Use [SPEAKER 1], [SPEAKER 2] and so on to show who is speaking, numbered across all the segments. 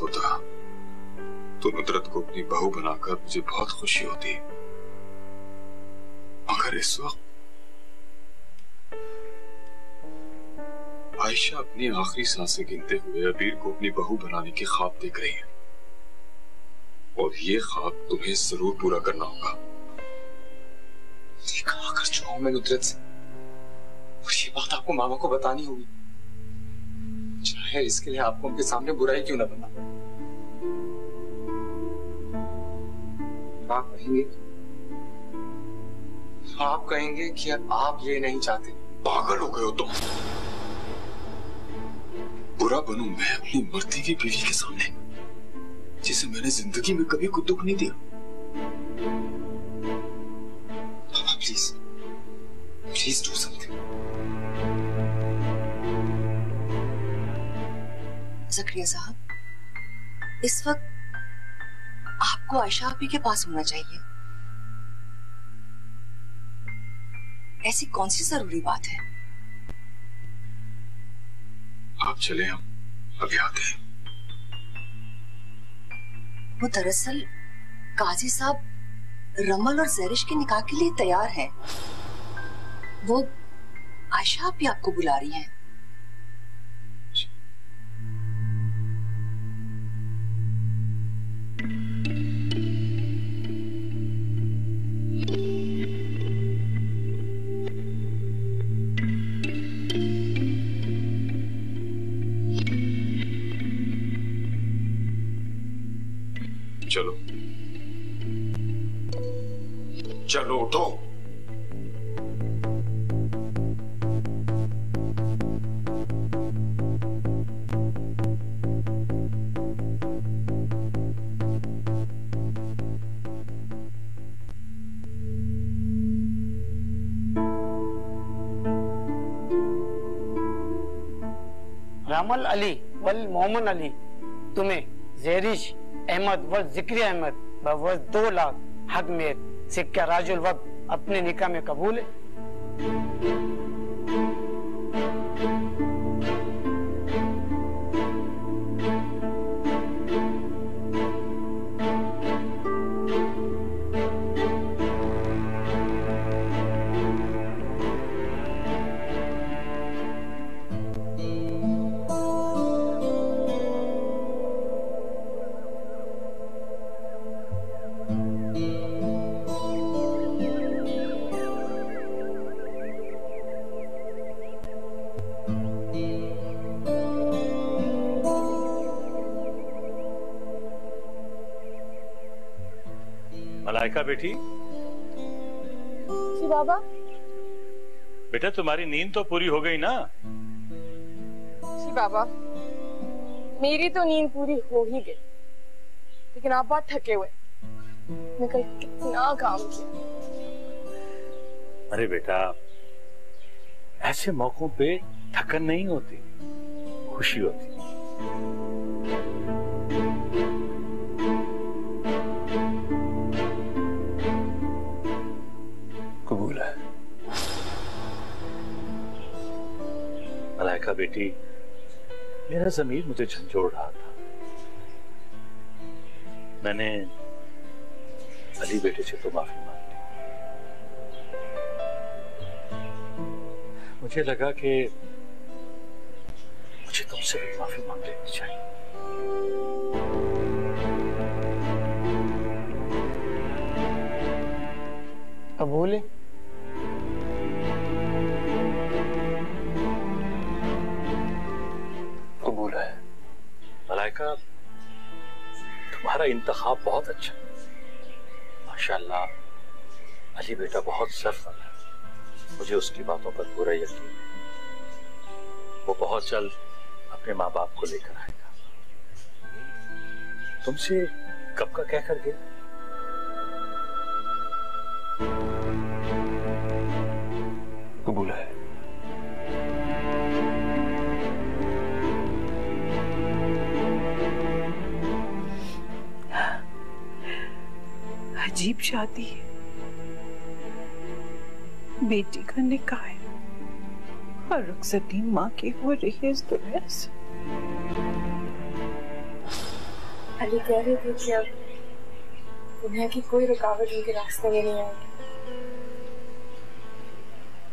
[SPEAKER 1] होता तो नुसरत को अपनी बहू बनाकर मुझे बहुत खुशी होती, मगर इस वक्त आयशा अपनी आखिरी सांसें गिनते हुए अबीर को अपनी बहू बनाने की ख्वाब देख रही है, और ये ख्वाब तुम्हें जरूर पूरा करना होगा।
[SPEAKER 2] कहा कर चुका हूं मैं नुसरत से, और ये बात आपको मामा को बतानी होगी, चाहे इसके लिए आपको उनके सामने बुराई क्यों ना बना। आप कहेंगे कि आप ये नहीं चाहते।
[SPEAKER 1] पागल हो गए हो तुम? बुरा बनूं मैं अपनी मरती हुई बीवी के सामने, जिसे मैंने जिंदगी में कभी कोई दुख नहीं दिया?
[SPEAKER 2] Please please do something.
[SPEAKER 3] Zakaria साहब, इस वक्त आपको आयशा आपी के पास होना चाहिए। ऐसी कौन सी जरूरी बात है?
[SPEAKER 1] आप चले, हम अभी आते हैं।
[SPEAKER 3] वो दरअसल काजी साहब रमल और ज़रिश के निकाह के लिए तैयार हैं। वो आयशा भी आपको बुला रही हैं।
[SPEAKER 1] चलो चलो उठो।
[SPEAKER 4] रामल अली वल मोहम्मद अली तुम्हें ज़ेरिश अहमद व ज़िक्रिया अहमद बवज़ 2 लाख हक में सिक्का राजुल वक्त अपने निकाह में कबूल है।
[SPEAKER 5] मलाइका बेटी।
[SPEAKER 6] जी बाबा।
[SPEAKER 5] बेटा तुम्हारी नींद तो पूरी हो गई ना?
[SPEAKER 6] जी बाबा, मेरी तो नींद पूरी हो ही गई, लेकिन आप बहुत थके हुए। मैं कल कितना काम किया।
[SPEAKER 5] अरे बेटा, ऐसे मौकों पे थकन नहीं होती, खुशी होती। कबूल है। मलाइका बेटी, मेरा ज़मीर मुझे झंझोड़ रहा था। मैंने अली बेटे से तो माफी मांग ली। मुझे लगा कि मुझे तुमसे भी माफी मांग लेनी चाहिए।
[SPEAKER 4] कबूल है।
[SPEAKER 5] कबूल है। मलाइका, तुम्हारा इंतखाब बहुत अच्छा। माशाअल्लाह, अली बेटा बहुत सर्फ वाला है। मुझे उसकी बातों पर पूरा यकीन है। वो बहुत जल्द अपने माँ बाप को लेकर आएगा। तुमसे कब का कह कर गया? कबूल है।
[SPEAKER 7] अजीब शादी है। बेटी का निकाह है और रुखसती माँ की हो रही है इस दुनिया से।
[SPEAKER 6] अली कह रहे थे कि अब दुनिया की कोई रुकावट उनके रास्ते में नहीं आएगी,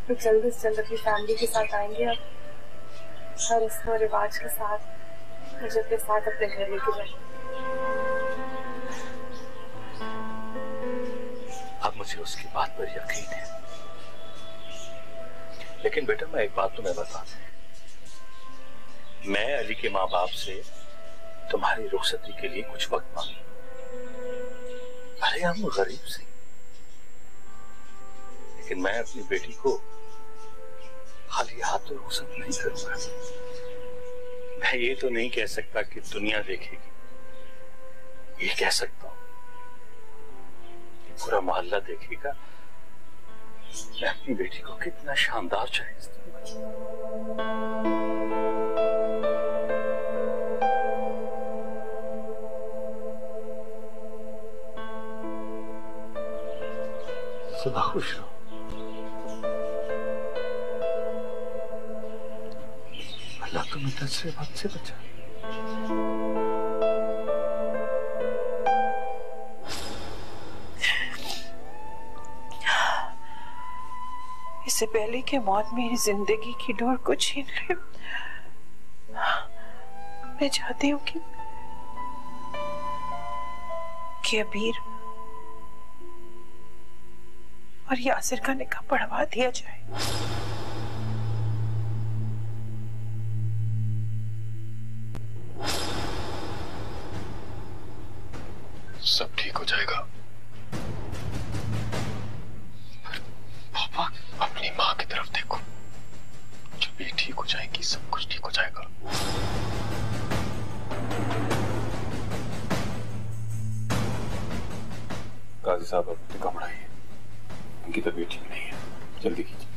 [SPEAKER 6] तो जल्द से जल्द अपनी फैमिली के साथ आएंगे। अब हर रस्म और रिवाज के साथ मुझे अपने साथ अपने घर लेके जाएंगे।
[SPEAKER 5] अब मुझे उसकी बात पर यकीन है, लेकिन बेटा मैं एक बात तुम्हें बता दूं, मैं अली के माँ बाप से तुम्हारी रुखसती के लिए कुछ वक्त मांगू। अरे हम गरीब से, लेकिन मैं अपनी बेटी को खाली हाथों रुखसत नहीं करूंगा। मैं ये तो नहीं कह सकता कि दुनिया देखेगी, ये कह सकता हूं कि पूरा मोहल्ला देखेगा मैं अपनी बेटी को कितना शानदार जहेज दूंगा। सदा खुश रहो। अल्लाह तुम्हें दूसरे बात से बचा।
[SPEAKER 7] इससे पहले कि मौत मेरी जिंदगी की डोर को छीन ले, मैं चाहती हूँ कि अबीर और यासिर का निकाह पढ़वा दिया जाए।
[SPEAKER 1] सब ठीक हो जाएगा। पापा अपनी माँ की तरफ देखो, जब ये ठीक हो जाएगी सब कुछ ठीक हो जाएगा। काजी साहब अब टिका बढ़ाइए, उनकी तबीयत ठीक नहीं है, जल्दी कीजिए।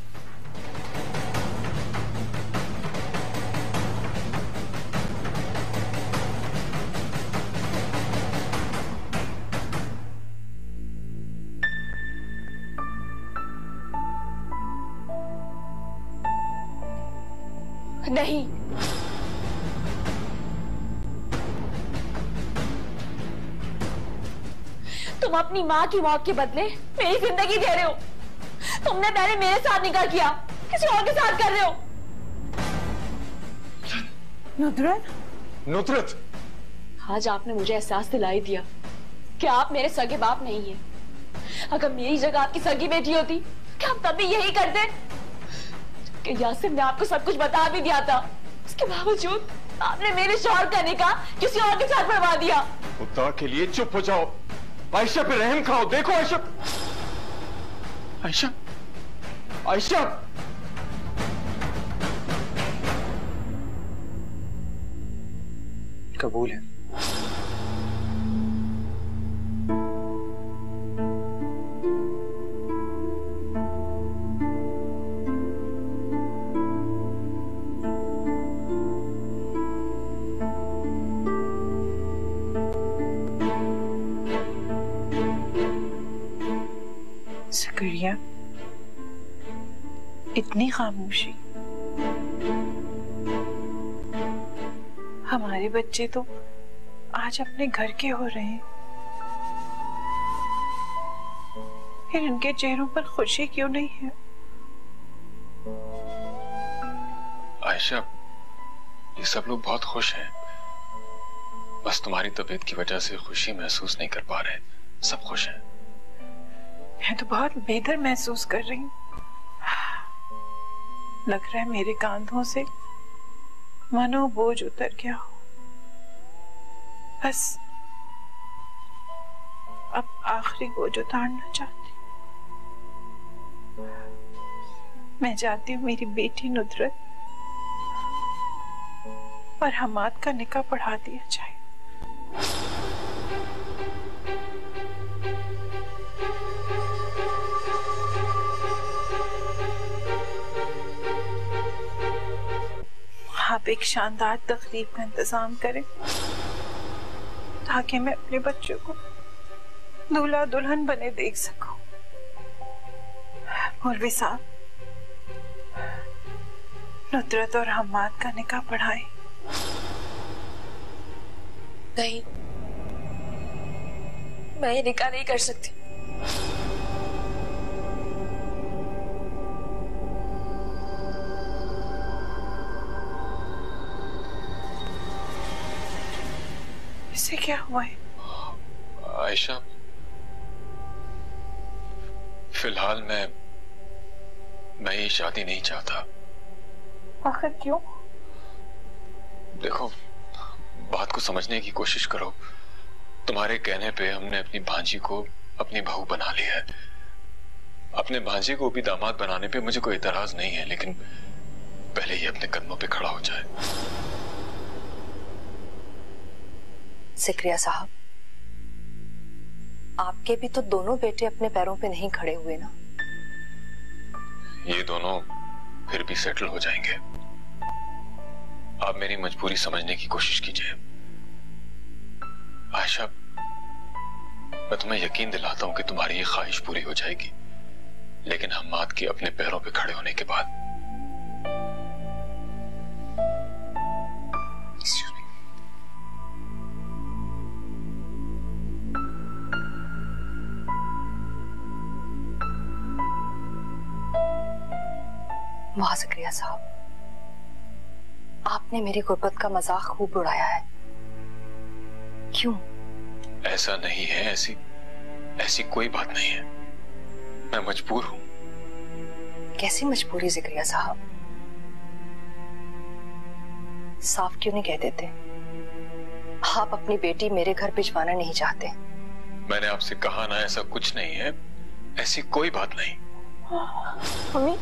[SPEAKER 6] नहीं, तुम अपनी माँ की मौत के बदले मेरी जिंदगी दे रहे हो। तुमने पहले मेरे साथ निकाह किया, किसी और के साथ कर रहे हो।
[SPEAKER 7] नुदरत,
[SPEAKER 1] नुदरत,
[SPEAKER 6] आज आपने मुझे एहसास दिलाई दिया कि आप मेरे सगे बाप नहीं हैं। अगर मेरी जगह आपकी सगी बेटी होती, क्या आप तब भी यही करते? कि यासिर ने आपको सब कुछ बता भी दिया था, उसके बावजूद आपने मेरे शौहर का निकाह किसी और के साथ पढ़वा दिया।
[SPEAKER 1] खुदा के लिए चुप हो जाओ, आयशा पे रहम खाओ। देखो आयशा, आयशा, आयशा,
[SPEAKER 2] कबूल है।
[SPEAKER 7] ज़करिया, इतनी खामोशी। हमारे बच्चे तो आज अपने घर के हो रहे हैं, फिर इनके चेहरों पर खुशी क्यों नहीं है?
[SPEAKER 1] आयशा, ये सब लोग बहुत खुश हैं, बस तुम्हारी तबीयत की वजह से खुशी महसूस नहीं कर पा रहे। सब खुश हैं।
[SPEAKER 7] मैं तो बहुत बेहतर महसूस कर रही हूँ। लग रहा है मेरे कांधों से मानो बोझ उतर गया हो। बस अब आखिरी बोझ उतारना चाहती हूँ। मैं चाहती हूँ मेरी बेटी नुदरत और हमाद का निकाह पढ़ा दिया जाए। आप एक शानदार तकरीब का इंतजाम करें ताकि मैं अपने बच्चों को दूल्हा दुल्हन बने देख सकूं। मौलवी साहब, नुदरत और हमाद का निकाह पढ़ाएं।
[SPEAKER 3] नहीं,
[SPEAKER 6] मैं ये निकाह नहीं कर सकती।
[SPEAKER 7] इसे क्या हुआ है?
[SPEAKER 1] आयशा, फिलहाल मैं ये शादी नहीं चाहता।
[SPEAKER 7] आखिर क्यों?
[SPEAKER 1] देखो, बात को समझने की कोशिश करो। तुम्हारे कहने पे हमने अपनी भांजी को अपनी बहू बना लिया है। अपने भांजे को भी दामाद बनाने पे मुझे कोई इतराज नहीं है, लेकिन पहले ये अपने कदमों पे खड़ा हो जाए।
[SPEAKER 3] ज़िक्रिया साहब, आपके भी तो दोनों बेटे अपने पैरों पे नहीं खड़े हुए ना।
[SPEAKER 1] ये दोनों फिर भी सेटल हो जाएंगे। आप मेरी मजबूरी समझने की कोशिश कीजिए। आयशा, मैं तुम्हें यकीन दिलाता हूं कि तुम्हारी ये ख्वाहिश पूरी हो जाएगी, लेकिन हम्माद के अपने पैरों पे खड़े होने के बाद।
[SPEAKER 3] वाह ज़िक्रिया साहब, आपने मेरी गुर्बत का मजाक खूब उड़ाया है। क्यों?
[SPEAKER 1] ऐसा नहीं है, ऐसी कोई बात नहीं है। मैं मजबूर हूं।
[SPEAKER 3] कैसी मजबूरी ज़िक्रिया साहब? साफ क्यों नहीं कह देते? आप अपनी बेटी मेरे घर भिजवाना नहीं चाहते?
[SPEAKER 1] मैंने आपसे कहा ना, ऐसा कुछ नहीं है, ऐसी कोई बात नहीं।
[SPEAKER 6] मम्मी,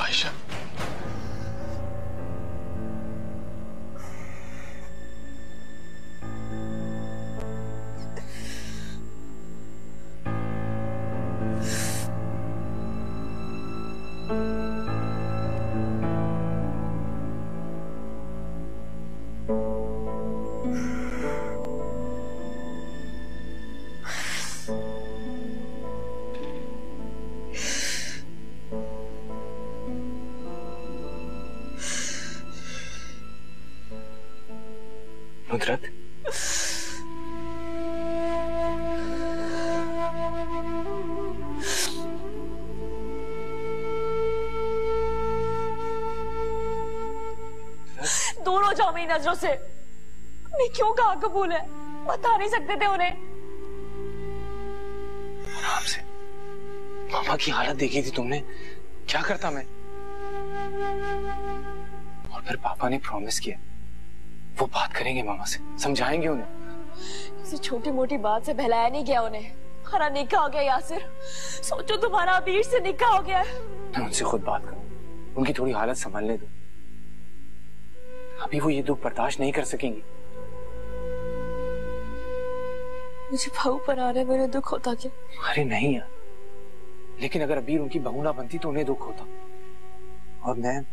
[SPEAKER 1] आयशा,
[SPEAKER 2] नुदरत,
[SPEAKER 6] दूर हो जाओ मेरी नजरों से। मैं क्यों कहा कबूल है? बता नहीं सकते थे उन्हें?
[SPEAKER 2] आराम से। मामा की हालत देखी थी तुमने, क्या करता मैं? और फिर पापा ने प्रॉमिस किया, वो बात करेंगे मामा से, समझाएंगे उन्हें।
[SPEAKER 6] किसी छोटी मोटी बात से बहलाया नहीं गया उन्हें। हमारा निकाह हो गया यासिर। सोचो तुम्हारा अबीर से निकाह हो गया।
[SPEAKER 2] मैं उनसे खुद बात करूं, उनकी थोड़ी हालत संभालने दो। अभी वो ये दुख बर्दाश्त नहीं कर सकेंगी।
[SPEAKER 6] मुझे बहू बनाने में दुख होता क्या?
[SPEAKER 2] अरे नहीं यार, लेकिन अगर अबीर उनकी बहू ना बनती तो उन्हें दुख होता। और मैं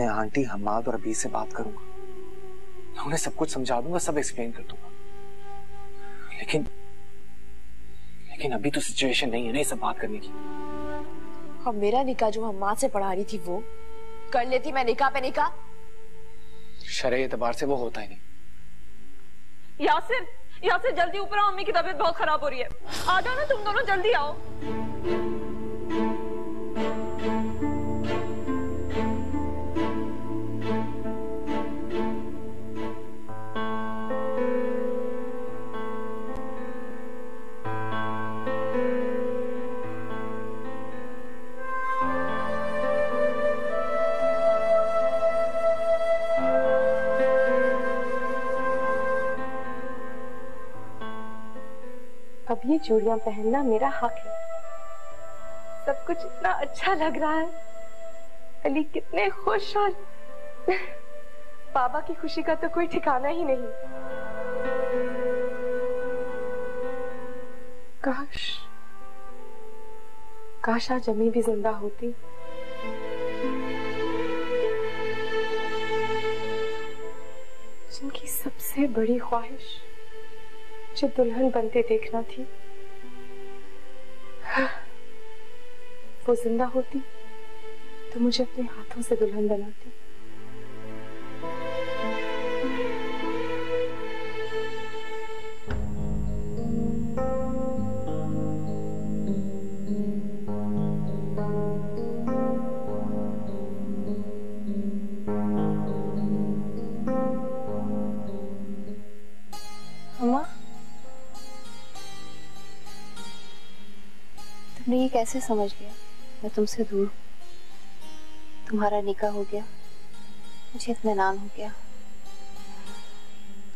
[SPEAKER 2] आंटी, हम्माद और अबीर से बात करूंगा। मैं उन्हें सब कुछ समझा दूंगा, सब एक्सप्लेन कर दूंगा। लेकिन अभी तो सिचुएशन नहीं है ना ये सब बात करने की।
[SPEAKER 6] अब मेरा निकाह जो हम माँ से पढ़ा रही थी वो कर लेती मैं निकाह पे निकाह।
[SPEAKER 2] शरई एतबार से वो होता ही नहीं।
[SPEAKER 6] यासिर जल्दी ऊपर आओ, अम्मी की तबीयत बहुत खराब हो रही है। आ जाओ ना तुम दोनों, जल्दी आओ।
[SPEAKER 8] अब ये चूड़ियां पहनना मेरा हक है। सब कुछ इतना अच्छा लग रहा है। अली कितने खुश और बाबा की खुशी का तो कोई ठिकाना ही नहीं। काश आज अम्मी भी जिंदा होती। जिनकी सबसे बड़ी ख्वाहिश मुझे दुल्हन बनते देखना थी, वो जिंदा होती तो मुझे अपने हाथों से दुल्हन बनाती।
[SPEAKER 3] तुमने ये कैसे समझ लिया मैं तुमसे दूर हूं? तुम्हारा निकाह हो गया, मुझे इत्मीनान हो गया।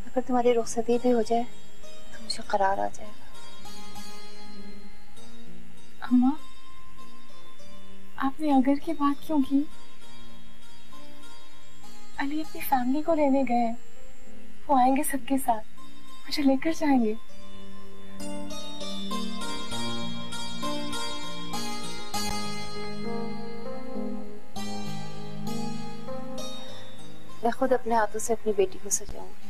[SPEAKER 3] अगर तुम्हारी रुखसती भी हो जाए तो मुझे करार आ जाएगा।
[SPEAKER 8] अम्मा, आपने अगर की बात क्यों की? अली अपनी फैमिली को लेने गए हैं, वो आएंगे सबके साथ, मुझे लेकर जाएंगे।
[SPEAKER 3] मैं खुद अपने हाथों से अपनी बेटी को सजाऊंगी।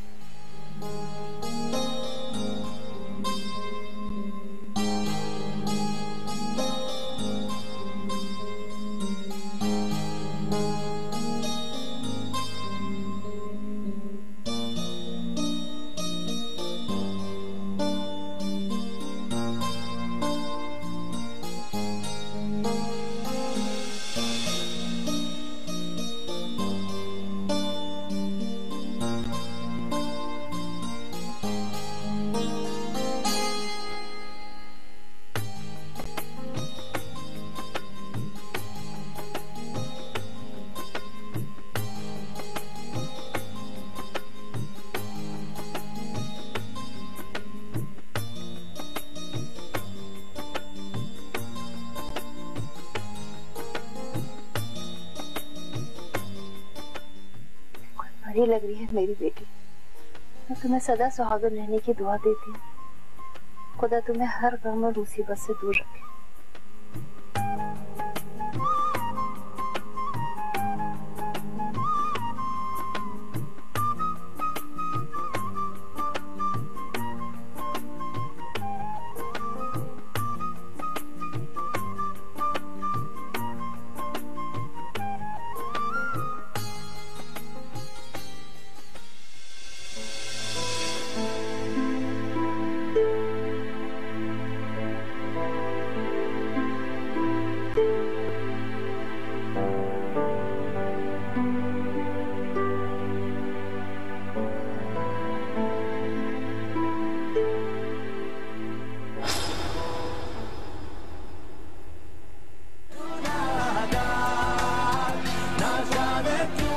[SPEAKER 3] बड़ी लग रही है मेरी बेटी। मैं तुम्हें सदा सुहागन रहने की दुआ देती हूँ। खुदा तुम्हें हर गम और मुसीबत से दूर रखे।
[SPEAKER 9] ना जाने